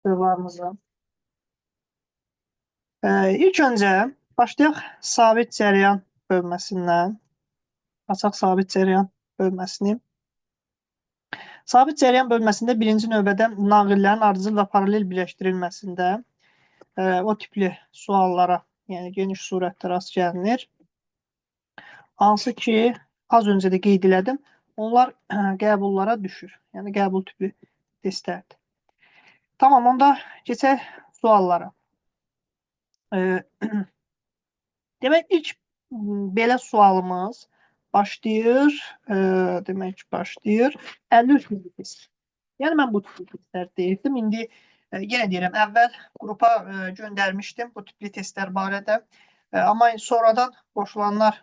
Sırlarımıza. İlk öncə başlayaq sabit cəryan bölməsindən. Açaq sabit cəryan bölməsini. Sabit cəryan bölməsində birinci növbədə naqillərin ardıcıl və paralel birləşdirilməsində o tipli suallara, yəni geniş surətdə rast gəlinir. Hansı ki, az öncə də qeyd elədim, onlar qəbullara düşür. Yəni qəbul tipli testlərdir. Tamam, onda keçək suallara. Demək, ilk belə sualımız başlayır, başlayır 53 milli test. Yəni, mən bu tipli testlər deyirdim. İndi yenə deyirəm, əvvəl qrupa göndərmişdim bu tipli testlər barədə. Amma sonradan qoşulanlar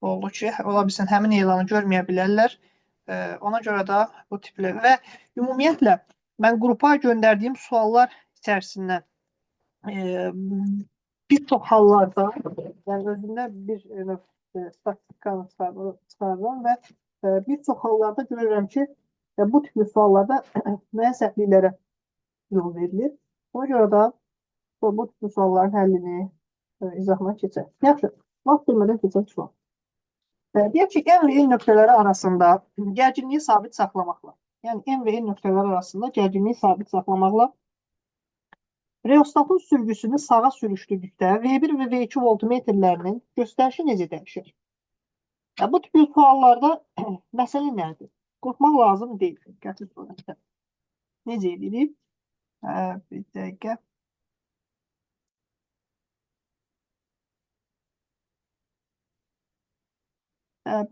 oldu ki, ola bilsin, həmin elanı görməyə bilərlər. Ona görə də bu tipli və ümumiyyətlə, mən qrupa göndərdiyim suallar içərisindən bir çox hallarda, yəni özümdə bir statistikanı çıxarıram və bir çox hallarda görürəm ki, bu tipli suallarda müəyyən səhvliklərə yol verilir. Ona görə də bu tipli sualların həllini izahına keçək. Yaxşı, vaxt bilmədən keçək sual. Deyək ki, N və N nöqtələri arasında gərginliyi sabit saxlamaqla, yəni N və N nöqtələri arasında gərginliyi sabit saxlamaqla reostatın sürgüsünü sağa sürüşdürdükdə V1 və V2 voltmetrlərinin göstərişi necə dəyişir? Bu tipli suallarda məsələ nədir? Qorxmaq lazım deyil. Qəti surətdə. Necə edirik? Bir dəqiqə.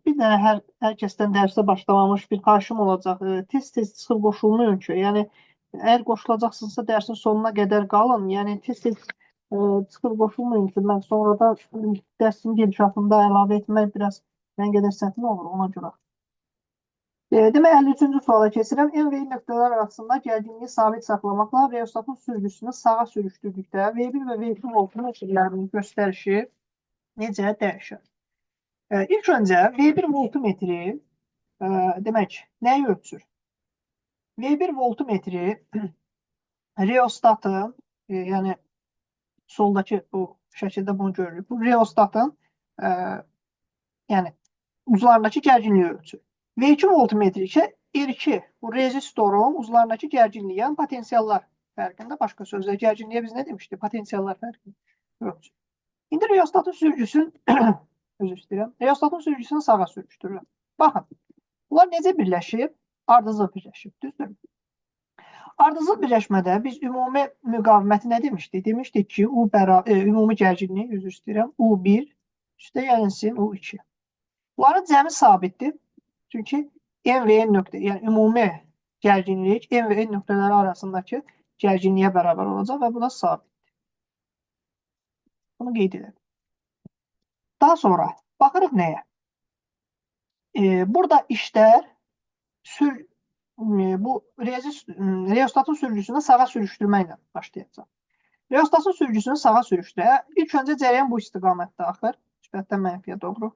Bir dənə hər kəsdən dərsə başlamamış bir xahişim olacaq. Tez-tez çıxıb qoşulmayın ki. Yəni, əgər qoşulacaqsınızsa dərsin sonuna qədər qalın. Yəni, tez-tez çıxıb qoşulmayın ki, mən sonrada dərsin gedişatında əlavə etmək biraz mən qədər çətin olur ona görə. Demək, 53-cü suala keçirəm. N və N nöqtələr arasında gərginliyi sabit saxlamaqla reostatın sürgüsünü sağa sürüşdürdükdə V1 və V2 voltmetrlərinin göstərişi necə dəyişir? İlk öncə V1 voltmetri demək, nəyi ölçür? V1 voltmetri reostatın, yəni soldakı bu şəkildə bunu görürük. Bu reostatın yəni uzlarındakı gərginliyi ölçür. V2 voltmetri isə R2, bu rezistorun uzlarındakı gərginliyi, yəni potensiallar fərqində, başqa sözlə gərginliyə biz nə demişdik? Potensiallar fərqində ölçür. İndi reostatın sürgüsünü özür istəyirəm. Reostatın sürgüsünü sağa sürüşdürürəm. Baxın, bunlar necə birləşib? Ardıcıl birləşib, düzdür? Ardıcıl birləşmədə biz ümumi müqaviməti nə demişdik? Demişdik ki, ümumi gərginlik, üzr istəyirəm, U1 üstə gəlsin U2. Bunların cəmi sabitdir. Çünki N və N nöqtə, yəni ümumi gərginlik N və N nöqtələri arasındakı gərginliyə bərabər olacaq və bu da sabitdir. Bunu qeyd edelim. Daha sonra baxırıq nəyə? Burada işlər bu reostatın sürgüsünü sağa sürüşdürməklə başlayacaq. Reostatın sürgüsünü sağa sürüşdürə. İlk öncə cərəyan bu istiqamətdə axır. Müsbətdən mənfiyə doğru.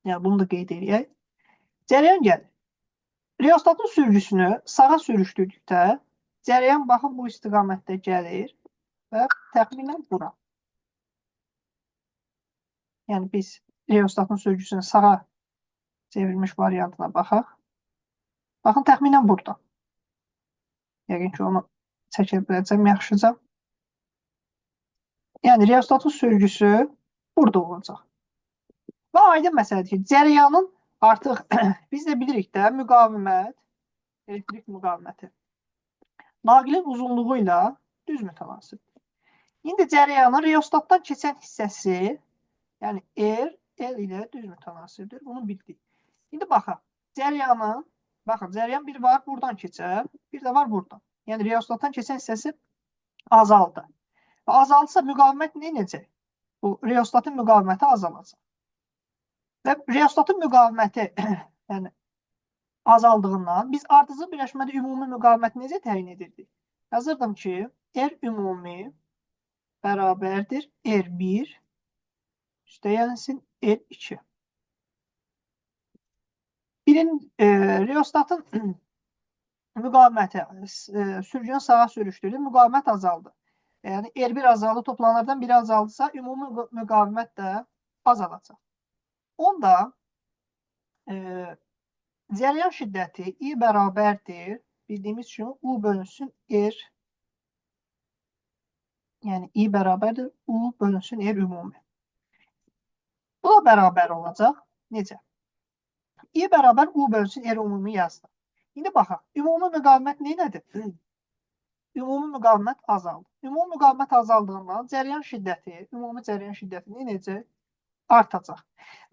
Yəni bunu da qeyd edək. Cərəyan gəlir. Reostatın sürgüsünü sağa sürüşdürdükdə cərəyan baxın bu istiqamətdə gəlir və təxminən bura. Yəni biz reostatın sürgüsünü sağa çevrilmiş variantına baxaq. Baxın, təxminən burada. Yəqin ki, onu çəkə biləcəm yaxşıca. Yəni, reostatın sürgüsü burada olacaq. Və aydın məsələdir ki, cərəyanın artıq biz də bilirik də müqavimət, elektrik müqaviməti naqilin uzunluğu ilə düz mütənasibdir. İndi cərəyanın reostatdan keçən hissəsi, yəni L ilə düz mütənasibdir. Bunu bildik. İndi baxaq, cərəyan bir var, buradan keçər, bir də var buradan. Yəni, reostatdan keçən hissəsi azaldı. Azalsa müqavimət nə edəcək? Bu reostatın müqaviməti azalacaq. Və reostatın müqaviməti yəni, azaldığından biz ardıcıl birləşmədə ümumi müqaviməti necə təyin edirdik? Yazırdım ki, R ümumi bərabərdir R1 üstə gəlsin R2. Reostatın müqaviməti sürgünü sağa sürüşdürdü, müqavimət azaldı. Yəni R1 azaldı, toplananlardan biri azaldısa, ümumi müqavimət də azalacaq. Onda cəryan şiddəti I bərabərdir. Bildiyimiz kimi U bölünsün R, yəni I bərabərdir U bölünsün R ümumi. Bu da bərabər olacaq. Necə? I bərabər U bölünsün R ümumi yazdım. İndi baxaq, ümumi müqavimət nədir? Ümumi müqavimət azaldı. Ümumi müqavimət azaldığından cəryan şiddəti, ümumi cəryan şiddəti necə? Artacaq.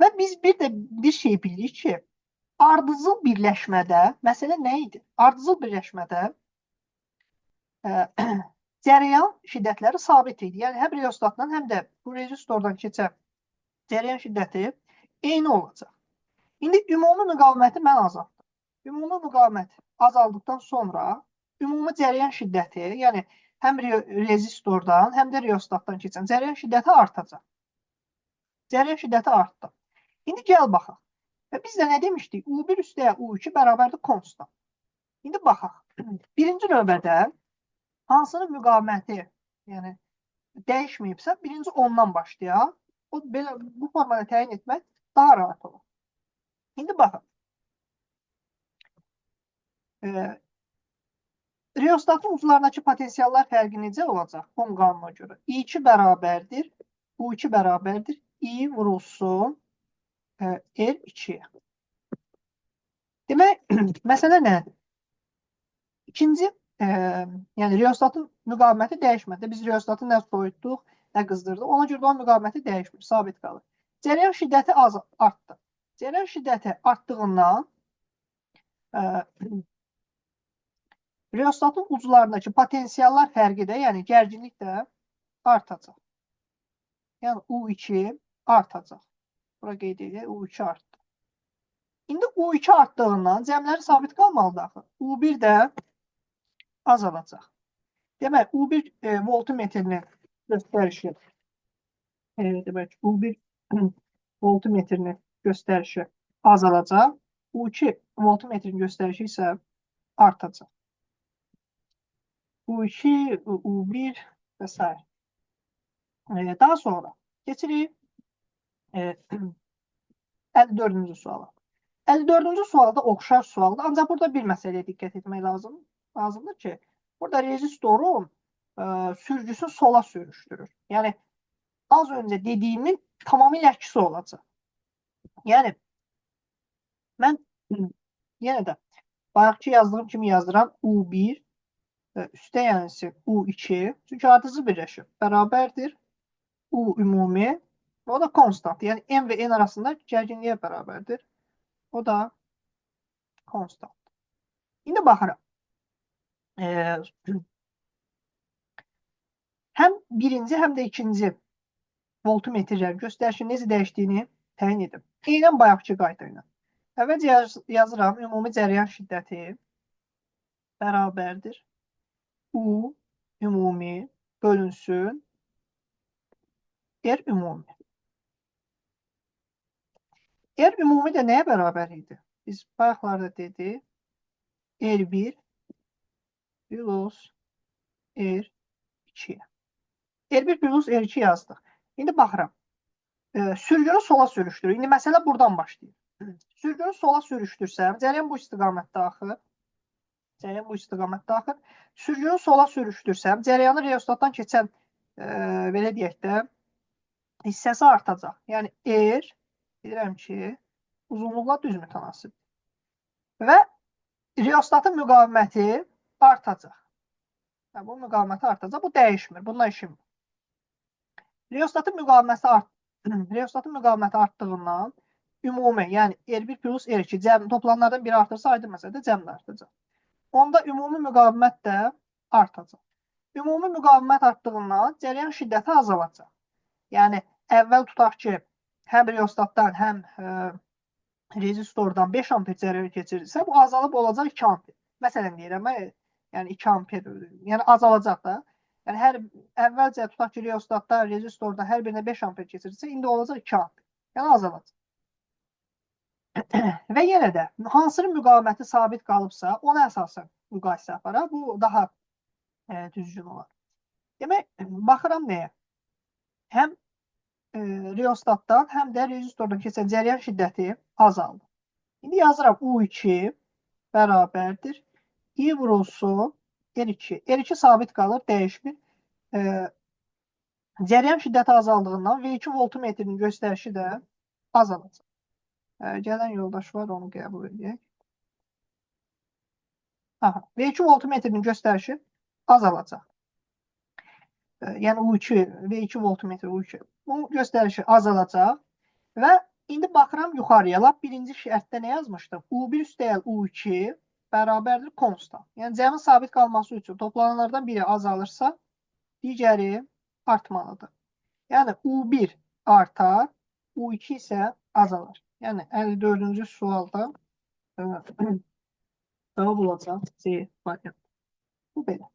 Və biz bir şey bilirik ki, ardıcıl birləşmədə, məsələ nə idi? Ardıcıl birləşmədə cəryan şiddətləri sabit idi. Yəni, həm reostatdan, həm də bu rezistordan keçən cəryan şiddəti eyni olacaq. İndi ümumi müqaviməti mən azaltdım. Ümumi müqavimət azaldıqdan sonra ümumi cəryan şiddəti, yəni həm rezistordan, həm də reostatdan keçən cəryan şiddəti artacaq. Cəryan şiddəti artdı. İndi gəl baxaq. Və biz də nə demişdik? U1 üstəyə U2 bərabərdir konstant. İndi baxaq. Birinci növbədə hansının müqaviməti, yəni dəyişməyibsə, birinci ondan başlayaq. O belə bu formada təyin etmək daha rahat olur. İndi baxaq. Reostatın uclarındakı potensiallar fərqi necə olacaq? Ohm qanununa görə. I2 bərabərdir, U2 bərabərdir, I vurulsun R2-yə. Demək, məsələ nədir? İkinci, yəni reostatın müqaviməti dəyişmədi. Biz reostatı nə soyutduq, nə qızdırdıq. Ona görə onun müqaviməti dəyişmir, sabit qalır. Cəryan şiddəti artdı. Cəryan şiddəti artdığından reostatın uclarındakı potensiallar fərqi də, yəni gərginlik də artacaq. Yəni U2 artacaq. Bura qeyd edək, U2 artdı. İndi U2 artdığından cəmləri sabit qalmalıdır axı. U1 də azalacaq. Demək, U1 voltmetrinin göstərişi demək, U1 voltmetrinin göstərişi azalacaq. U2 voltmetrin göstərişi isə artacaq. U2, U1 və s. Daha sonra keçirik 54-cü suala. 54-cü sualda oxşar sualdır. Ancaq burada bir məsələyə diqqət etmək lazımdır ki, burada rezistorun sürgüsü sola sürüşdürür. Yəni, az öncə dediyimin tamamilə əksi olacaq. Yəni, mən yenə də bayaqki yazdığım kimi yazdıram U1 üstə yəni U2, çünki ardıcı birləşir, bərabərdir U ümumi, o da konstant, yəni M və N arasında gərginliyə bərabərdir. O da konstant. İndi baxırıq. Həm birinci, həm də ikinci voltmetrlərin göstərişi necə dəyişdiyini təyin edim. Eynən bayaqki qayda ilə. Əvvəlcə yazıram, ümumi cəryan şiddəti bərabərdir U ümumi bölünsün R ümumi. R ümumi də nəyə bərabər idi? Biz bayaqlarda dedik. R1 plus R2. R1 plus R2 yazdıq. İndi baxıram. Sürgünü sola sürüşdürür. İndi məsələ buradan başlayır. Sürgünü sola sürüşdürsəm, cəryan bu istiqamətdə axır. Cəryan bu istiqamətdə axır. Sürgünü sola sürüşdürsəm, cəryanı reostatdan keçən, belə deyək də, hissəsi artacaq. Yəni, R, bilirəm ki, uzunluqla düz mütənasibdir. Və reostatın müqaviməti artacaq. Bu müqaviməti artacaq. Bu dəyişmir. Bundan işim var. Reostatın müqaviməti artdığından ümumi, yəni R1 plus R2 toplananlardan biri artırsa, aydın məsələdə cəmlə artacaq. Onda ümumi müqavimət də artacaq. Ümumi müqavimət artdığından cəryan şiddəti azalacaq. Yəni, əvvəl tutaq ki, həm reostatdan, həm rezistordan 5 amper cəryan keçirirsə, bu azalıb olacaq 2 amper. Məsələn deyirəm, yəni 2 amper, yəni azalacaq da. Yəni, əvvəlcə tutaq ki, reostatdan, rezistordan hər birinə 5 amper keçirirsə, indi olacaq 2 amper. Yəni, azalacaq. Və yenə də, hansının müqaviməti sabit qalıbsa, ona əsasən müqayisə aparaq. Bu daha düzgün olar. Demək, baxıram nəyə? Həm reostatdan, həm də rezistordan keçən cəryan şiddəti azaldı. İndi yazıram U2 bərabərdir. I vurulsun R2. R2 sabit qalır, dəyişmir. Cəryan şiddəti azaldığından V2 voltmetrin göstərişi də azalacaq. Gələn yoldaş var, onu qəbul edək. Aha, V2 voltmetrin göstərişi azalacaq. Yəni U2, V2 voltmetr U2. Bunun göstərişi azalacaq və indi baxıram yuxarıya. Lap birinci şərtdə nə yazmışdım? U1 üstəgəl U2 bərabərdir konstant. Yəni cəmin sabit qalması üçün toplananlardan biri azalırsa, digəri artmalıdır. Yəni U1 artar, U2 isə azalar. Yəni 54-cü sualda cavab olacaq C variantı. Bu belə.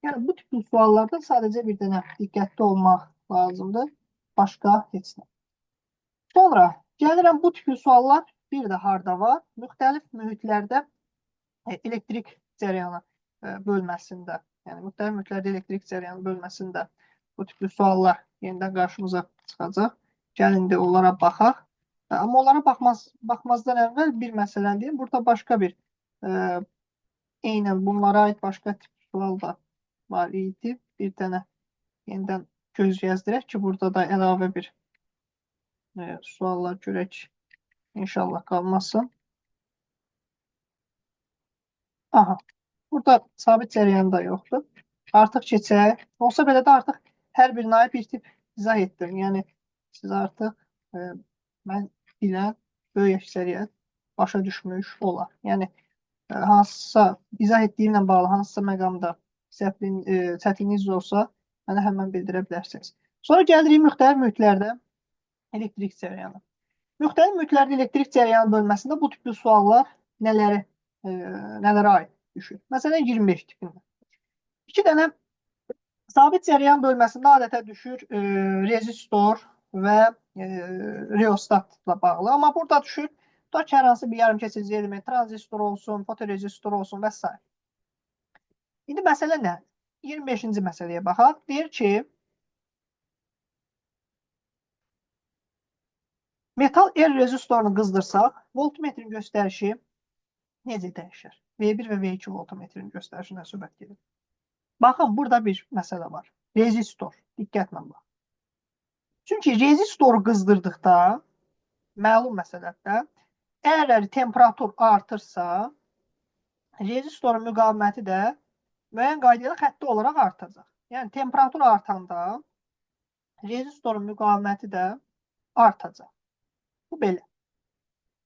Yəni bu tipli suallarda sadəcə bir dənə diqqətli olmaq lazımdır. Başqa heç nə. Sonra gəlirəm bu tipli suallar bir də harda var? Müxtəlif mühitlərdə elektrik cəryanı bölməsində, yəni müxtəlif mühitlərdə elektrik cəryanı bölməsində bu tipli suallar yenidən qarşımıza çıxacaq. Gəlin də onlara baxaq. Amma onlara baxmazdan əvvəl bir məsələ deyim. Burada başqa bir eynən bunlara aid başqa tip sual da var idi. Bir dənə yenidən göz gəzdirək ki, burada da əlavə bir suallar görək. İnşallah qalmasın. Aha. Burada sabit cəryan da yoxdur. Artıq keçək. Olsa belə də artıq hər birinə aid bir tip izah etdim. Yəni siz artıq mən bilən böyük əksəriyyət başa düşmüş olar. Yəni hansısa izah etdiyimlə bağlı hansısa məqamda çətinliğiniz olsa mənə həmən bildirə bilərsiniz. Sonra gəlirik müxtəlif mühitlərdə elektrik cəryanı. Müxtəlif mühitlərdə elektrik cəryanı bölməsində bu tipli suallar nələrə aid düşür? Məsələn 25 tipində. 2 dənə sabit cəryan bölməsində adətə düşür rezistor və reostatla bağlı. Amma burada düşür tutaq ki, hər hansı bir yarımkəsici element, tranzistor olsun, fotorezistor olsun və s. İndi məsələ nə? 25-ci məsələyə baxaq. Deyir ki, metal R rezistorunu qızdırsaq, voltmetrin göstərişi necə dəyişir? V1 və V2 voltmetrin göstərişinə söhbət gedir. Baxın, burada bir məsələ var. Rezistor. Diqqətlə bax. Çünki rezistoru qızdırdıqda, məlum məsələdə, əgər temperatur artırsa, rezistorun müqaviməti də müəyyən qaydayla xətti olaraq artacaq. Yəni, temperatur artanda rezistorun müqaviməti də artacaq. Bu belə.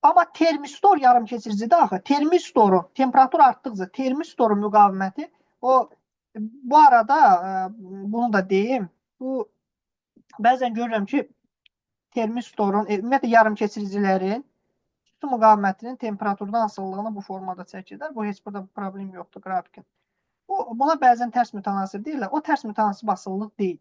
Amma termistor yarımkeçiricidə axı, termistorun temperatur artdıqca termistorun müqaviməti bu arada bunu da deyim. Bu bəzən görürəm ki, termistorun, ümumiyyətlə yarımkeçiricilərin su müqavimətinin temperaturdan asıllığını bu formada çəkirlər. Bu heç burada problem yoxdur qrafikin. Buna bəzən tərs mütənasib deyirlər. O tərs mütənasib asıllıq deyil.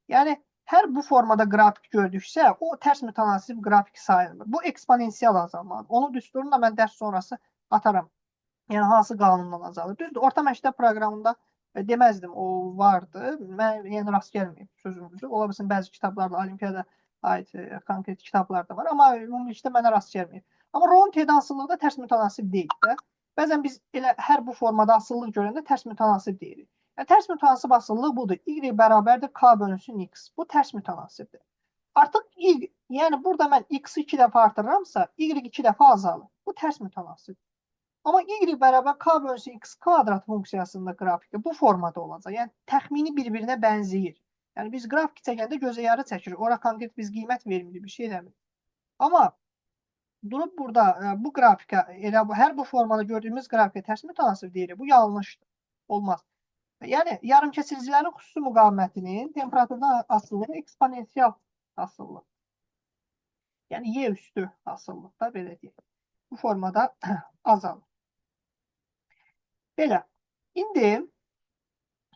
Yəni hər bu formada qrafik gördüksə, o tərs mütənasib qrafik sayılmır. Bu eksponensial azalmadır. Onun düsturunu da mən dərs sonrası ataram. Yəni hansı qanundan azalır. Düzdür, orta məktəb proqramında deməzdim, o vardı. Mən yəni rast gəlməyib sözümüzü. Ola bilsin bəzi kitablarda, olimpiyada aid konkret kitablar da var. Amma ümumilikdə mənə rast gəlməyib. Amma rolun tedansıllığı da tərs mütənasib deyil də. Bəzən biz elə hər bu formada asıllıq görəndə tərs mütənasib deyirik. Yəni, tərs mütənasib asıllıq budur. Y bərabərdir K bölünsün X. Bu tərs mütənasibdir. Artıq Y, yəni burada mən X-i 2 dəfə artırıramsa, Y 2 dəfə azalır. Bu tərs mütənasibdir. Amma Y bərabər K bölünsün X kvadrat funksiyasında qrafiki bu formada olacaq. Yəni, təxmini bir-birinə bənzəyir. Yəni, biz qrafik çəkəndə gözə yarı çəkirik. Ora konkret biz qiymət vermirik, bir şey eləmirik. Amma durub burada bu qrafika, elə hər bu formada gördüyümüz qrafika tərs mütənasib deyirik. Bu yanlışdır. Olmaz. Yəni, yarımkəsiricilərin xüsusi müqavimətinin temperaturdan asıllığı eksponensial asıllıq. Yəni, Y üstü asıllıq da belə deyək. Bu formada azalır. Belə. İndi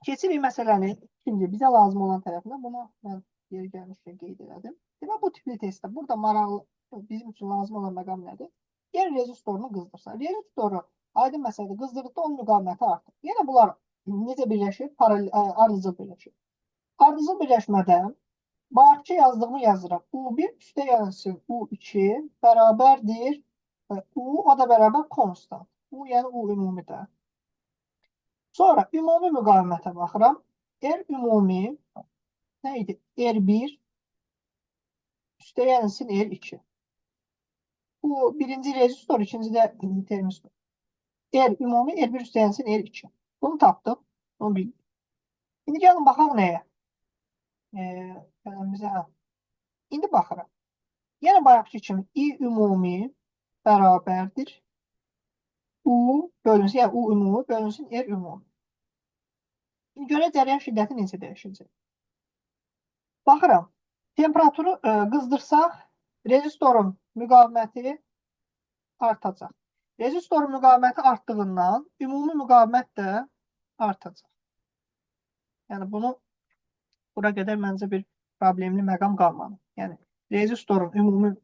keçirik məsələnin ikinci bizə lazım olan tərəfinə. Bunu mən yeri gəlmişkən qeyd elədim. Demək, bu tipli testdə burada maraqlı bizim üçün lazım olan məqam nədir? Yəni, rezistorunu qızdırsa. Rezistoru Aydın məsələdir. Qızdırdıqda onun müqaviməti artır. Yenə bunlar necə birləşir? Ardıcıl birləşir. Ardıcıl birləşmədə bayaqki yazdığımı yazıram. U1 üstə yazılsın U2 bərabərdir. U o da bərabər konstant. U yəni U ümumidir. Sonra ümumi müqavimətə baxıram. R ümumi nə idi? R1 üstə yazılsın R2. Bu birinci rezistor, ikinci də termistor. R ümumi R1 üstə yazılsın R2. Bunu tapdıq. Bunu bildik. İndi gəlin baxaq nəyə? Bizə İndi baxırıq. Yenə bayaqki kimi I ümumi bərabərdir. U bölünsün, yəni U ümumi bölünsün R ümumi. İndi görə cəryan şiddəti necə dəyişəcək? Baxıram. Temperaturu qızdırsaq, rezistorun müqaviməti artacaq. Rezistorun müqaviməti artdığından ümumi müqavimət də artacaq. Yəni bunu bura qədər məncə bir problemli məqam qalmadı. Yəni rezistorun ümumi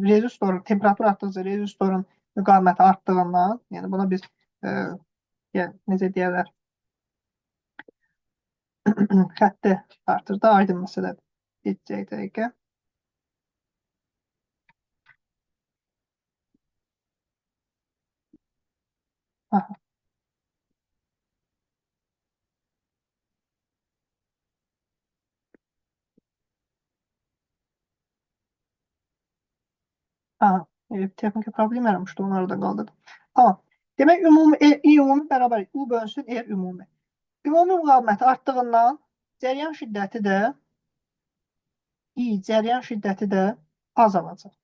rezistorun temperatur artdıqca rezistorun müqaviməti artdığından, yəni buna biz yəni, necə deyirlər, xətti artır da, aydın məsələdir. Geçəcək dəqiqə. Aha. Aha. Texniki problem yaranmışdı, onları da qaldırdım. Tamam. Demək, ümumi bərabər U bölünsün R ümumi. Ümumi müqaviməti artdığından cəryan şiddəti də cəryan şiddəti də azalacaq.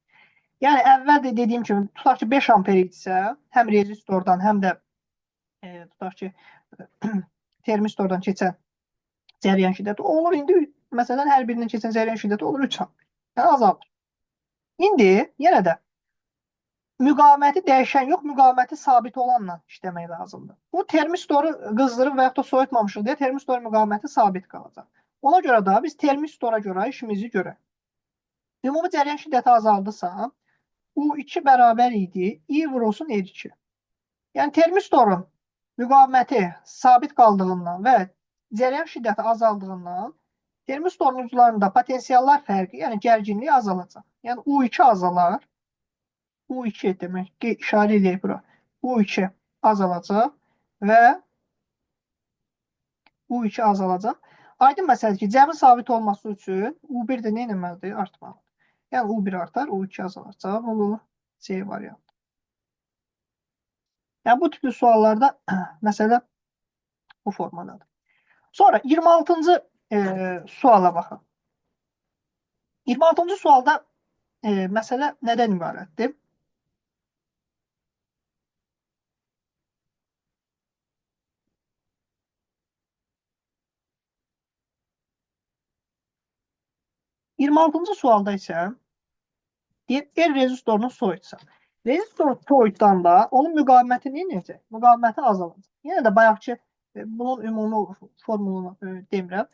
Yəni əvvəl də dediyim kimi, tutaq ki 5 amper idisə, həm rezistordan, həm də tutaq ki termistordan keçən cəryan şiddəti olur. İndi məsələn hər birindən keçən cəryan şiddəti olur 3 amper. Yəni azalır. İndi yenə də müqaviməti dəyişən yox, müqaviməti sabit olanla işləmək lazımdır. Bu termistoru qızdırıb və yaxud da soyutmamışıq deyə termistorun müqaviməti sabit qalacaq. Ona görə də biz termistora görə işimizi görək. Ümumi cəryan şiddəti azaldısa, U2 bərabər idi, I vurulsun R2. Yəni termistorun müqaviməti sabit qaldığından və cəryan şiddəti azaldığından termistorun uclarında potensiallar fərqi, yəni gərginliyi azalacaq. Yəni U2 azalar. U2 demək ki, işarə edək bura. U2 azalacaq və U2 azalacaq. Aydın məsələdir ki, cəmi sabit olması üçün U1 də nə etməlidir? Artmalıdır. Yəni U1 artar, U2 azalar. Cavab olur C variantı. Yəni bu tipli suallarda məsələ bu formadadır. Sonra 26-cı suala baxın. 26-cı sualda məsələ nədən ibarətdir? Yirmi altıncı sualda isə deyir, R rezistorunu soyutsa. Rezistor soyutanda onun müqaviməti nə edəcək? Müqaviməti azalacaq. Yenə də bayaqki bunun ümumi formulunu demirəm.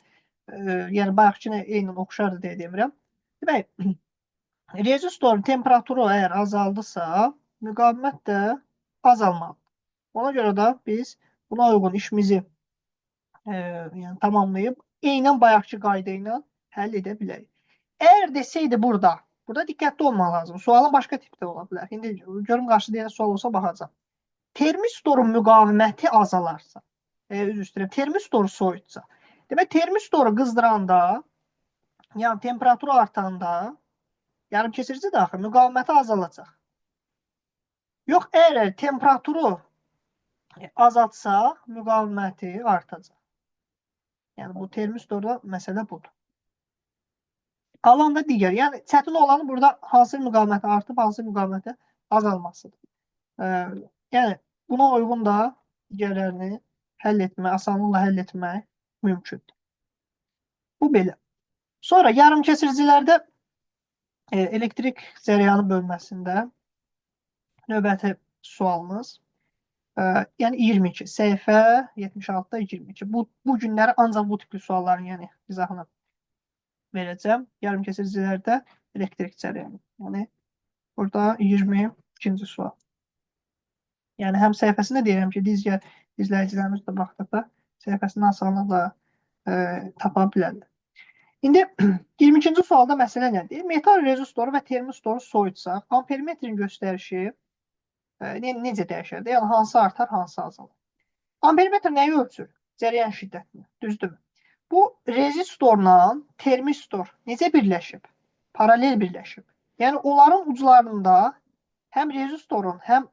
Yəni bayaqkına eynən oxşardır deyə demirəm. Demək, rezistorun temperaturu əgər azaldısa, müqavimət də azalmalıdır. Ona görə də biz buna uyğun işimizi yəni, tamamlayıb eynən bayaqki qayda ilə həll edə bilərik. Əgər desəydi burada diqqətli olmaq lazım. Sualın başqa tipdə ola bilər. İndi görüm qarşıda yenə sual olsa baxacağam. Termistorun müqaviməti azalarsa, üzr istəyirəm, termistoru soyutsa. Demək, termistoru qızdıranda, yəni temperaturu artanda, yarımkesirici daxil müqaviməti azalacaq. Yox, əgər temperaturu azaltsaq, müqaviməti artacaq. Yəni bu termistorda məsələ budur. Qalan da digər. Yəni çətin olanı burada hansı müqaviməti artıb, hansı müqaviməti azalmasıdır. Yəni buna uyğun da digərlərini həll etmək, asanlıqla həll etmək mümkündür. Bu belə. Sonra yarımkesiricilərdə elektrik cəryanı bölməsində növbəti sualımız. Yəni 22. Səhifə 76-da 22. Bu günləri ancaq bu tipli sualların yəni izahını verəcəm. Yarımkesiricilərdə elektrik cəryanı. Yəni burada 22-ci sual. Yəni həm səhifəsində deyirəm ki, digər izləyicilərimiz də baxdıqda səhifəsini asanlıqla tapa bilərlər. İndi 22-ci sualda məsələ nədir? Metal rezistoru və termistoru soyutsaq, ampermetrin göstərişi necə dəyişər? Yəni hansı artar, hansı azalır? Ampermetr nəyi ölçür? Cərəyan şiddətini. Düzdürmü? Bu rezistorla termistor necə birləşib? Paralel birləşib. Yəni onların uclarında həm rezistorun, həm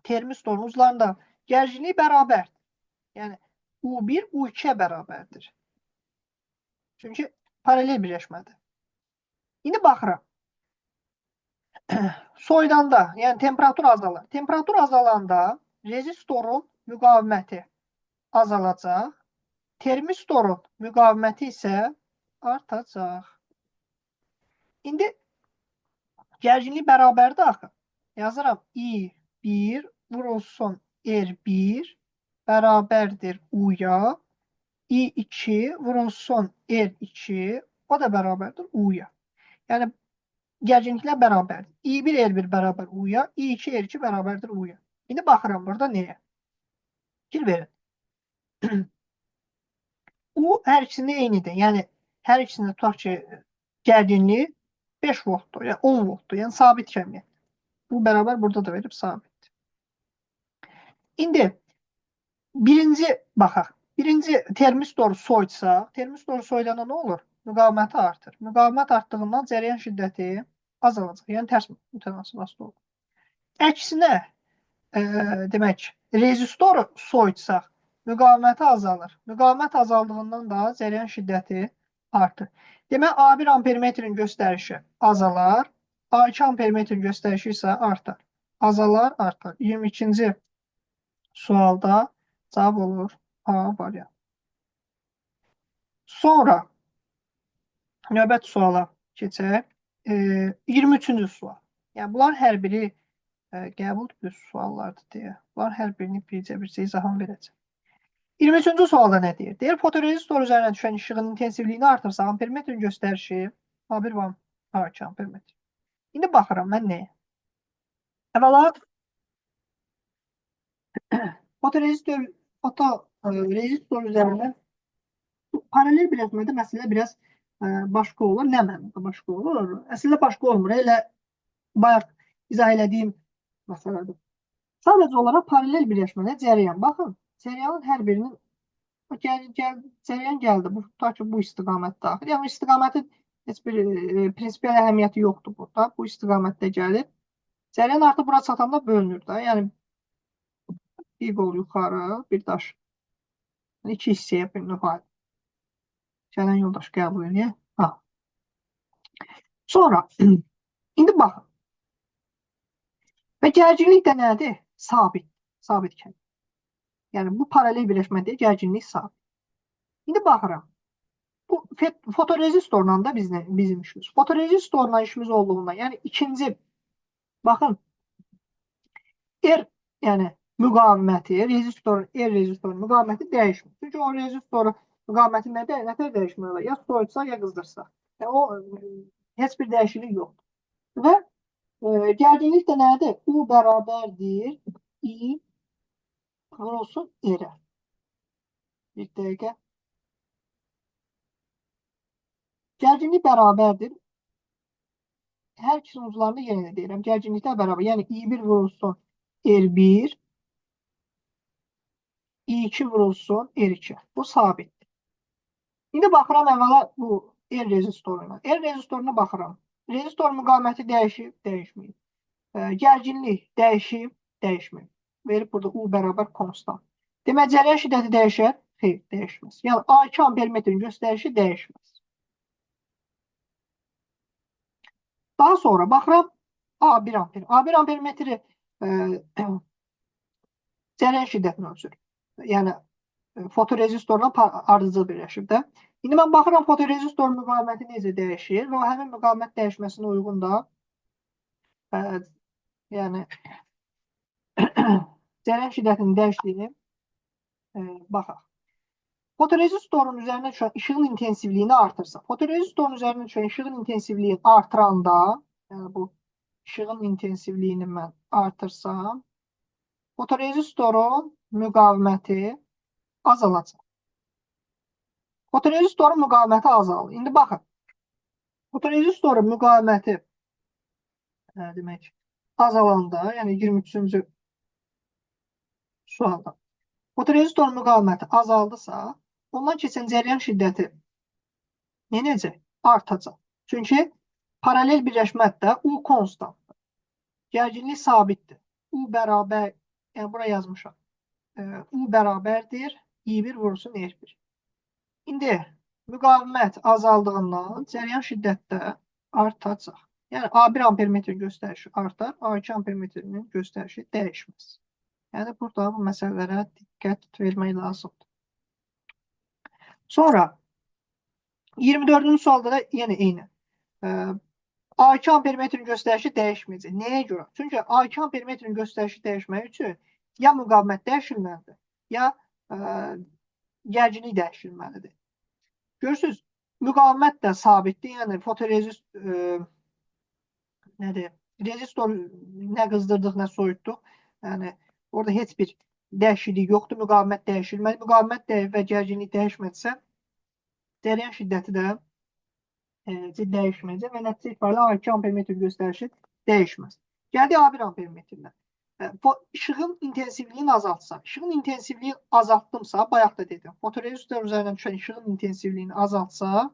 termistorun uclarında gərginlik bərabərdir. Yəni U1 U2-yə bərabərdir. Çünki paralel birləşmədir. İndi baxıram. Soyudanda, yəni temperatur azalır. Temperatur azalanda rezistorun müqaviməti azalacaq. Termistorun müqaviməti isə artacaq. İndi gərginlik bərabərdir axı. Yazıram I1 vurulsun R1 bərabərdir U-ya. I2 vurulsun R2 o da bərabərdir U-ya. Yəni gərginliklər bərabərdir. I1 R1 bərabər U-ya, I2 R2 bərabərdir U-ya. İndi baxıram burada nəyə? Fikir verin. U hər ikisində eynidir. Yəni hər ikisində tutaq ki, gərginlik 5 voltdur, yəni 10 voltdur. Yəni sabit kəmiyyət. Bu bərabər burada da verib sabit. İndi birinci baxaq. Birinci termistoru soyutsaq, termistoru soyudanda nə olur? Müqaviməti artır. Müqavimət artdığından cərəyan şiddəti azalacaq. Yəni tərs mütənasib olur. Əksinə, demək, rezistoru soyutsaq, müqaviməti azalır. Müqavimət azaldığından da cərəyan şiddəti artır. Demək, A1 ampermetrin göstərişi azalar, A2 ampermetrin göstərişi isə artar. Azalar, artar. 22-ci sualda cavab olur A variantı. Sonra növbət suala keçək. 23-cü sual. Yəni bunlar hər biri qəbul düz suallardır deyə. Bunlar hər birini bircə izahını verəcək. 23-cü sualda nə deyir? Deyir, fotorezistor üzərinə düşən işığın intensivliyini artırsa, ampermetrin göstərişi A1 və A2 ampermetr. İndi baxıram mən nəyə? Əvvəla fotorezistor üzərində paralel birləşmədə məsələ biraz başqa olur. Nə mənada başqa olur? Əslində başqa olmur. Elə bayaq izah elədiyim məsələdir. Sadəcə olaraq paralel birləşmədə cərəyan. Baxın, cərəyanın hər birinin cərəyan gəldi. Bu tutaq ki, bu istiqamət daxil. Yəni istiqamətin heç bir prinsipial əhəmiyyəti yoxdur burada. Bu istiqamətdə gəlir. Cərəyan artıq bura çatanda bölünür də. Yəni bir qol yuxarı, bir daş. Yəni, iki hissəyə bölünür. Gələn yoldaş qəbul edir. Sonra indi baxın. Və gərginlik də nədir? Sabit. Sabit kəmiyyət. Yəni bu paralel birləşmədə gərginlik sabit. İndi baxıram. Bu fotorezistorla da bizim işimiz. Fotorezistorla işimiz olduğundan, yəni ikinci baxın R yəni müqaviməti, rezistorun müqaviməti dəyişmir. Çünki o rezistorun müqaviməti nətər dəyişmir? Ya soyutsa, ya qızdırsa. Yəni o heç bir dəyişiklik yoxdur. Və gərginlik də nədir? U bərabərdir I vurulsun R. Bir dəqiqə. Gərginlik bərabərdir. Hər ikisinin uclarında yenə də deyirəm. Gərginliklər bərabər. Yəni I1 vurulsun R1, I2 vurulsun R2. Bu sabitdir. İndi baxıram əvvəla bu R rezistoruna. R rezistoruna baxıram. Rezistor müqaviməti dəyişib, dəyişməyib. Gərginlik dəyişib, dəyişməyib. Verib burada U bərabər konstant. Demək, cərəyan şiddəti dəyişər? Xeyr, dəyişməz. Yəni A2 ampermetrin göstərişi dəyişməz. Daha sonra baxıram A1 amper. A1 ampermetri cərəyan şiddətini ölçür. Yəni fotorezistorla ardıcıl birləşib də. İndi mən baxıram fotorezistorun müqaviməti necə dəyişir və həmin müqavimət dəyişməsinə uyğun da yəni cərəyan şiddətinin dəyişdiyini baxaq. Fotorezistorun üzərinə düşən işığın intensivliyini artırsa, fotorezistorun üzərinə düşən işığın intensivliyini artıranda, yəni bu işığın intensivliyini mən artırsam, Fotorezistorun müqaviməti azalacaq. Fotorezistorun müqaviməti azalır. İndi baxın. Fotorezistorun müqaviməti demək azalanda, yəni 23-cü sualda. Fotorezistorun müqaviməti azaldısa, ondan keçən cəryan şiddəti necə? Artacaq. Çünki paralel birləşməkdə U konstantdır. Gərginlik sabitdir. U bərabər, yəni bura yazmışam. U bərabərdir I1 vurulsun R1. İndi müqavimət azaldığından cəryan şiddəti də artacaq. Yəni A1 ampermetrin göstərişi artar, A2 ampermetrinin göstərişi dəyişməz. Yəni burada bu məsələlərə diqqət vermək lazımdır. Sonra 24-cü sualda da yenə eyni. A2 ampermetrin göstərişi dəyişməyəcək. Nəyə görə? Çünki A2 ampermetrin göstərişi dəyişmək üçün ya müqavimət dəyişilməlidir, ya gərginlik dəyişilməlidir. Görürsünüz, müqavimət də sabitdir. Yəni fotorezist nədir? Rezistor nə qızdırdıq, nə soyutduq. Yəni orada heç bir dəyişiklik yoxdur. Müqavimət dəyişilməli. Müqavimət və gərginlik dəyişmədisə, cəryan şiddəti də dəyişməyəcək və nəticə itibarilə A2 ampermetr göstərişi dəyişməz. Gəldik A1 ampermetrindən. İşığın intensivliyini azaltsaq. İşığın intensivliyi azaltdımsa, bayaq da dedim, fotorezistor üzərindən düşən işığın intensivliyini azaltsa,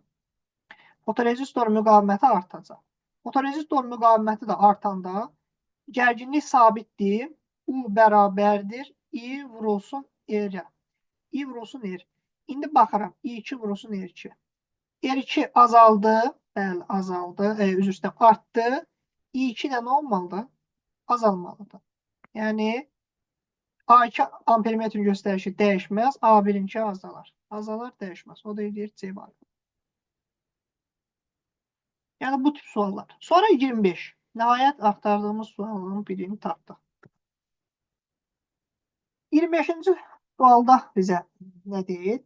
fotorezistor müqaviməti artacaq. Fotorezistor müqaviməti də artanda gərginlik sabitdir. U bərabərdir. I vurulsun R. I vurulsun R. İndi baxıram. I2 vurulsun R2. R2 azaldı. Bəli, azaldı. Üzr istəyirəm, artdı. I2 də nə olmalıdır? Azalmalıdır. Yəni A2 ampermetrin göstərişi dəyişməz. A1-inki azalar. Azalar dəyişməz. O da deyir C var. Yəni bu tip suallar. Sonra 25. Nəhayət axtardığımız sualların birini tapdıq. 25-ci sualda bizə nə deyir?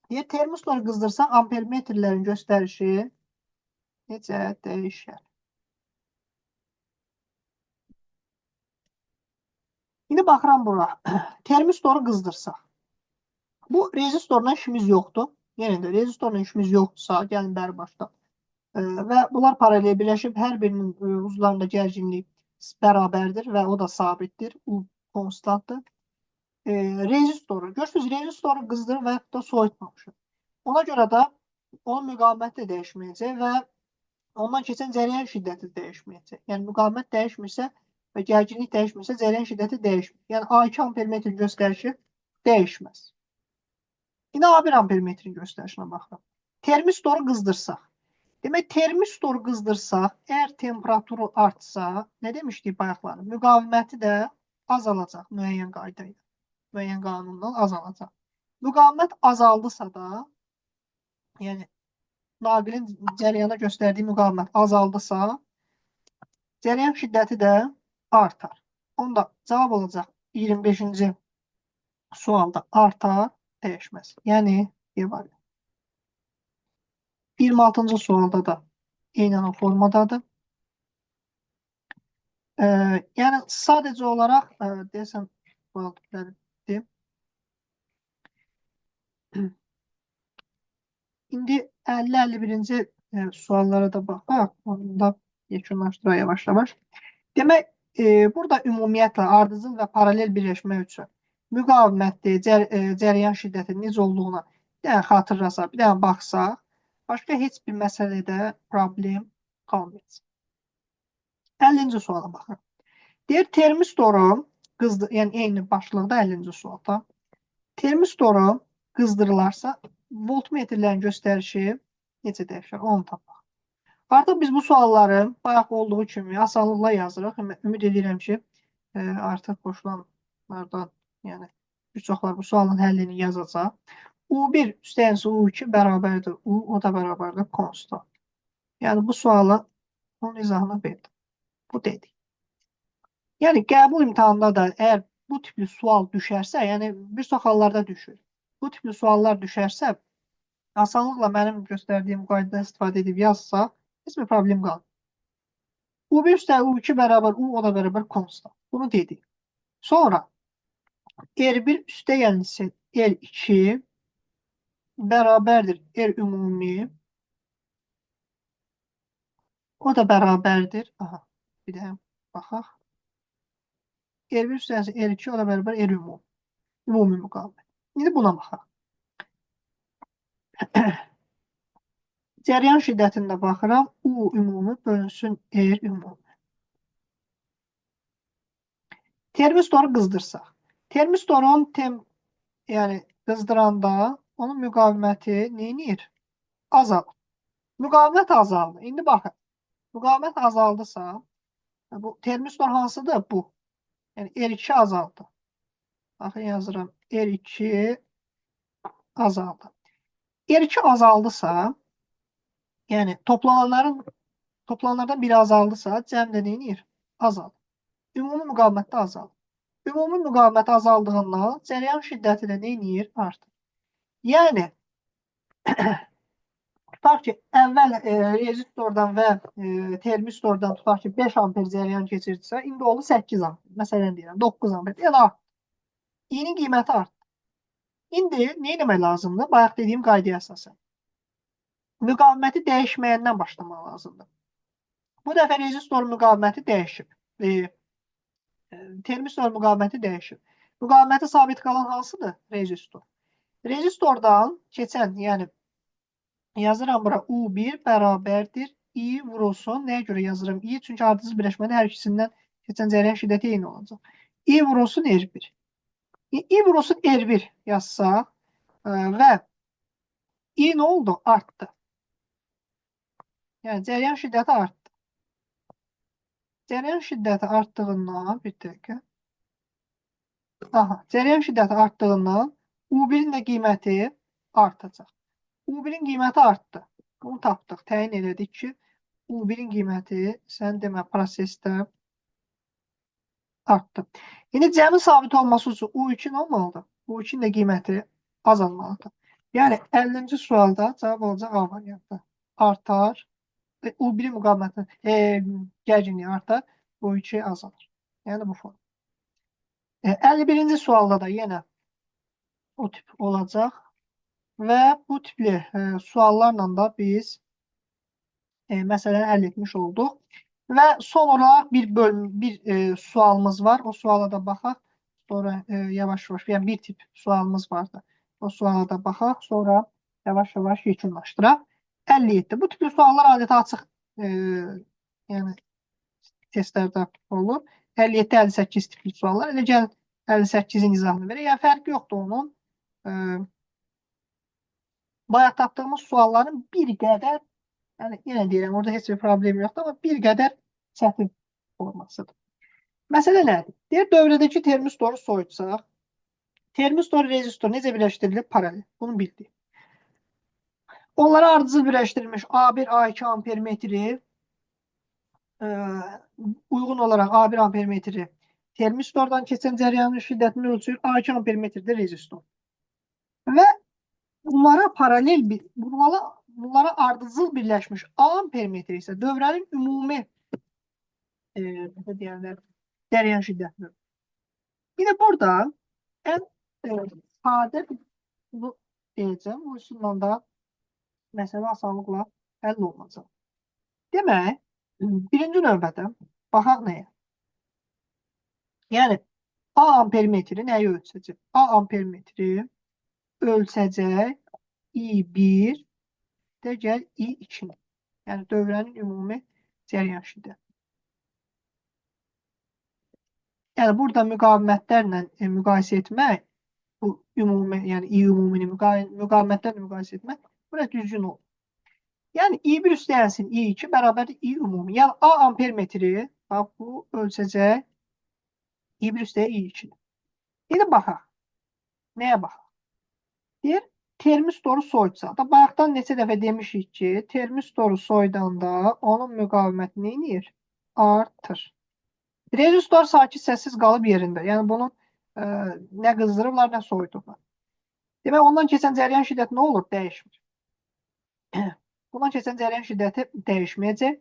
Deyir, termosları qızdırsan ampermetrlərin göstərişi necə dəyişər? İndi baxıram bura. Termistoru qızdırsaq. Bu rezistorla işimiz yoxdur. Yenə də rezistorla işimiz yoxdursa, gəlin bəri başda. Və bunlar paralel birləşib, hər birinin uzlarında gərginlik bərabərdir və o da sabitdir. U konstantdır. Rezistoru. Görürsünüz, rezistoru qızdırır və yaxud da soyutmamışıq. Ona görə də onun müqaviməti də dəyişməyəcək və ondan keçən cəryan şiddəti dəyişməyəcək. Yəni müqavimət dəyişmirsə və gərginlik dəyişmirsə, cəryan şiddəti dəyişmir. Yəni A2 ampermetrin göstərişi dəyişməz. İndi A1 ampermetrin göstərişinə baxırıq. Termistoru qızdırsaq. Demək, termistoru qızdırsaq, əgər temperaturu artsa, nə demişdik bayaqlar? Müqaviməti də azalacaq müəyyən qayda ilə. Müəyyən qanundan azalacaq. Müqavimət azaldısa da, yəni naqilin cərəyana göstərdiyi müqavimət azaldısa, cəryan şiddəti də artar. Onda cavab olacaq 25-ci sualda artar, dəyişməz. Yəni, devam. 26-cı sualda da eynən o formadadır. Yəni, sadəcə olaraq, deyəsən, İndi 50-51-ci suallara da baxaq. Onu da yekunlaşdıraq yavaş-yavaş. Demək, burada ümumiyyətlə ardıcıl və paralel birləşmək üçün müqavimətli, cəryan şiddəti necə olduğuna bir dənə xatırlasaq, bir dənə baxsaq, başqa heç bir məsələdə problem qalmayacaq. 50-ci suala baxaq. Deyir, termistoru yəni eyni başlıqda 50-ci sualda. Termistoru qızdırılarsa, voltmetrlərin göstərişi necə dəyişər? Onu tapaq. Artıq biz bu sualları bayaq olduğu kimi asanlıqla yazırıq. Ümid edirəm ki, artıq qoşulanlardan, yəni bir çoxlar bu sualın həllini yazacaq. U1 üstəyəncə U2 bərabərdir U, o da bərabərdir konstant. Yəni bu sualı onun izahını verdim. Bu dedik. Yəni qəbul imtahanında da əgər bu tipli sual düşərsə, yəni bir çox hallarda düşür. Bu tipli suallar düşərsə, asanlıqla mənim göstərdiyim qaydada istifadə edib yazsa, heç bir problem qalmır. U1 üstə U2 bərabər U, o da bərabər konstant. Bunu dedik. Sonra R1 üstəgəlsin R2 bərabərdir R ümumi. O da bərabərdir. Aha, bir də baxaq. R1 üstəgəlsin R2 o da bərabər R ümumi. Ümumi müqavimət. İndi buna baxaq. Cəryan şiddətində baxıram. U ümumi bölünsün R ümumi. Termistoru qızdırsaq. Termistorun yəni qızdıranda onun müqaviməti neyinir? Azalır. Müqavimət azaldı. İndi baxın. Müqavimət azaldısa, bu termistor hansıdır? Bu. Yəni R2 azaldı. Baxın yazıram. R2 azaldı. R2 azaldısa, yəni toplananlardan biri azaldısa, cəmdə neyinir? Azalır. Ümumi müqavimət də azalır. Ümumi müqavimət azaldığından cəryan şiddəti də neyinir? Artır. Yəni tutaq ki, əvvəl rezistordan və termistordan tutaq ki, 5 amper cəryan keçirdisə, indi oldu 8 amper. Məsələn deyirəm, 9 amper. Yəni artdı. İ'nin qiyməti artdı. İndi nə etmək lazımdır? Bayaq dediyim qaydaya əsasən. Müqaviməti dəyişməyəndən başlamaq lazımdır. Bu dəfə rezistor müqaviməti dəyişib. Termistor müqaviməti dəyişib. Müqaviməti sabit qalan hansıdır? Rezistor. Rezistordan keçən, yəni yazıram bura U1 bərabərdir I vurulsun. Nəyə görə yazıram I? Çünki ardıcıl birləşmədə hər ikisindən keçən cəryan şiddəti eyni olacaq. I vurulsun R1. I vurulsun R1 yazsaq və I nə oldu? Artdı. Yəni cəryan şiddəti artdı. Cəryan şiddəti artdığından bir dəqiqə. Aha, cəryan şiddəti artdığından U1-in də qiyməti artacaq. U1-in qiyməti artdı. Bunu tapdıq. Təyin elədik ki, U1-in qiyməti sən demə prosesdə artdı. İndi cəmi sabit olması üçün U2 nə olmalıdır? U2-in də qiyməti azalmalıdır. Yəni 50-ci sualda cavab olacaq A variantı. Artar. U1-in müqaviməti gərginliyi artar. U2 azalır. Yəni bu form. 51-ci sualda da yenə o tip olacaq. Və bu tipli suallarla da biz məsələni həll etmiş olduq. Və son olaraq bir sualımız var. O suala da baxaq. Sonra yavaş-yavaş, yəni bir tip sualımız vardı. O suala da baxaq. Sonra yavaş-yavaş yekunlaşdıraq. 57. Bu tipli suallar adətə açıq yəni testlərdə olur. 57-58 tipli suallar. Elə gəlin 58-in izahını verək. Yəni fərqi yoxdur onun. Bayaq tapdığımız sualların bir qədər, yəni yenə deyirəm, orada heç bir problem yoxdur, amma bir qədər çətin formasıdır. Məsələ nədir? Deyir, dövrədəki termistoru soyutsaq, termistor, rezistor necə birləşdirilir? Paralel. Bunu bildik. Onlara ardıcıl birləşdirilmiş A1, A2 ampermetri uyğun olaraq A1 ampermetri termistordan keçən cəryanın şiddətini ölçür, A2 ampermetri də rezistor. Və bunlara paralel, bunlara ardıcıl birləşmiş A ampermetri isə dövrənin ümumi cəryan şiddətini. Yine burada ən sadə bunu deyəcəm. Bu üsulla da məsələ asanlıqla həll olunacaq. Demək, birinci növbədə baxaq nəyə? Yəni, A ampermetri nəyi ölçəcək? A ampermetri ölçəcək I1 də gəl I2. Yəni, dövrənin ümumi cəryan şiddəti. Yəni, burada müqavimətlərlə müqayisə etmək, bu ümumi, yəni I ümumini müqavimətlərlə müqayisə etmək, burada düzgün olur. Yəni, I1 üstəyənsin I2 bərabərdir I ümumi. Yəni, A ampermetri, bax, bu ölçəcək I1 üstəyə I2. İndi baxaq. Nəyə baxaq? Deyir, termistoru soyutsa. Da bayaqdan neçə dəfə demişik ki, termistoru soydanda onun müqaviməti neyinir? Artır. Rezistor sakit səssiz qalıb yerində. Yəni, bunu nə qızdırırlar, nə soyudurlar. Demək, ondan keçən cəryan şiddəti nə olur? Dəyişmir. Bundan keçən cəryan şiddəti dəyişməyəcək.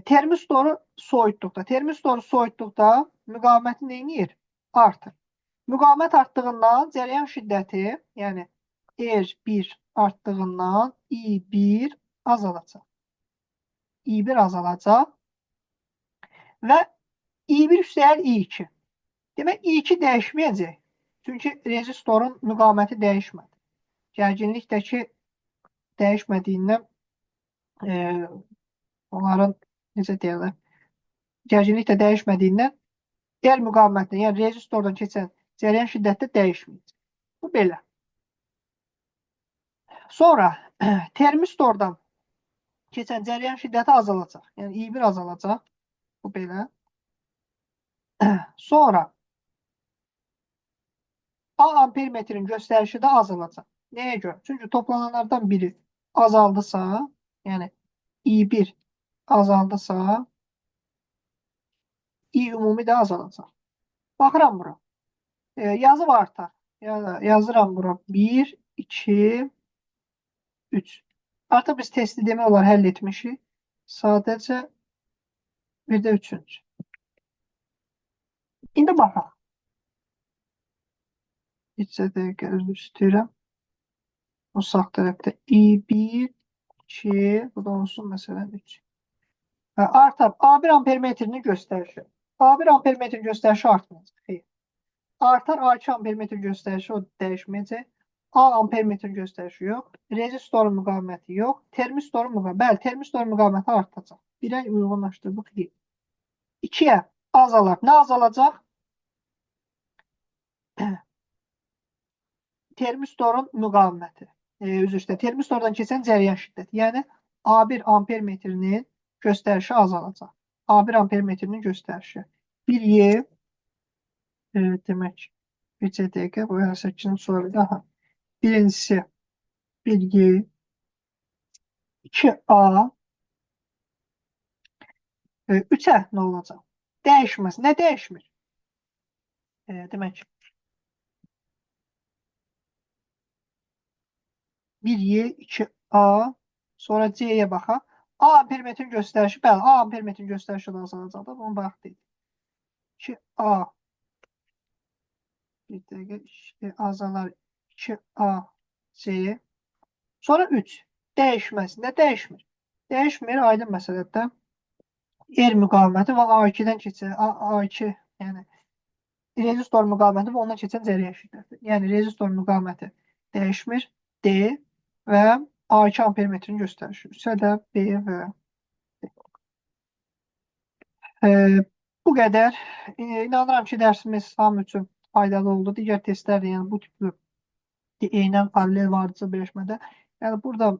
Termistoru soyutduqda müqaviməti neyinir? artır. Müqavimət artdığından cəryan şiddəti, yəni R1 artdığından I1 azalacaq. I1 azalacaq və I1 üstəgəl I2. Demək, I2 dəyişməyəcək. Çünki rezistorun müqaviməti dəyişmədi. Gərginlikdəki dəyişmədiyindən onların, necə deyirlər, gərginlik də dəyişmədiyindən el müqavimətində, yəni rezistordan keçən cəryan şiddəti dəyişməyəcək. Bu belə. Sonra termistordan keçən cəryan şiddəti azalacaq. Yəni I1 azalacaq. Bu belə. Sonra A ampermetrin göstərişi də azalacaq. Nəyə görə? Çünki toplananlardan biri azaldısa, yəni I1 azaldısa, I ümumi də azalacaq. Baxıram bura. Yazı var artar. Yazıram bura. 1, 2, 3. Artıq biz testi demək olar həll etmişik. Sadəcə bir də 3-cü. İndi baxaq. Neçə dəqiqə üzr istəyirəm. O sağ tərəfdə I1, 2, bu da olsun məsələn 3. Artar. A1 ampermetrini göstərişi. A1 ampermetrin göstərişi artmayacaq. Xeyr. Artar A2 ampermetrin göstərişi, o dəyişməyəcək. A ampermetrin göstərişi yox. Rezistorun müqaviməti yox. Termistorun müqaviməti. Bəli, termistorun müqaviməti artacaq. 1-ə uyğunlaşdırdıq. 2-yə azalar. Nə azalacaq? Termistorun müqaviməti. Üzr istəyirəm. Termistordan keçən cəryan şiddəti. Yəni A1 ampermetrinin göstərişi azalacaq. A1 ampermetrinin göstərişi. 1Y demək 3 dəqiqə. Bu 8-ci sualı daha. Birincisi 1Y 2A 3'ə nə olacaq? Dəyişməz. Nə dəyişmir? Demək 1Y 2A sonra C'yə baxaq. A ampermetrin göstərişi, bəli, A ampermetrin göstərişi də azalacaqdır. Bunu bayaq dedik. 2A bir dəqiqə azalar 2A C sonra 3 dəyişməz. Nə dəyişmir? Dəyişmir, aydın məsələdə. R müqaviməti və A2-dən keçir. A2, yəni rezistor müqaviməti və ondan keçən cəryan şiddəti. Yəni rezistor müqaviməti dəyişmir. D və A2 ampermetrin göstərişi. 3-ə də B və bu qədər. İnanıram ki, dərsimiz hamı üçün faydalı oldu. Digər testlər də, yəni bu tipli eynən paralel vardıcı birləşmədə. Yəni burada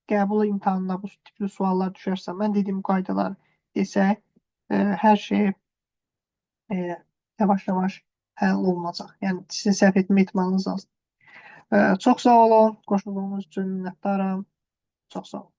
qəbul imtahanına bu tipli suallar düşərsə, mən dediyim qaydalar desək, hər şey yavaş-yavaş həll olunacaq. Yəni sizin səhv etmə ehtimalınız azdır. Çox sağ olun. Qoşulduğunuz üçün minnətdaram. Çox sağ olun.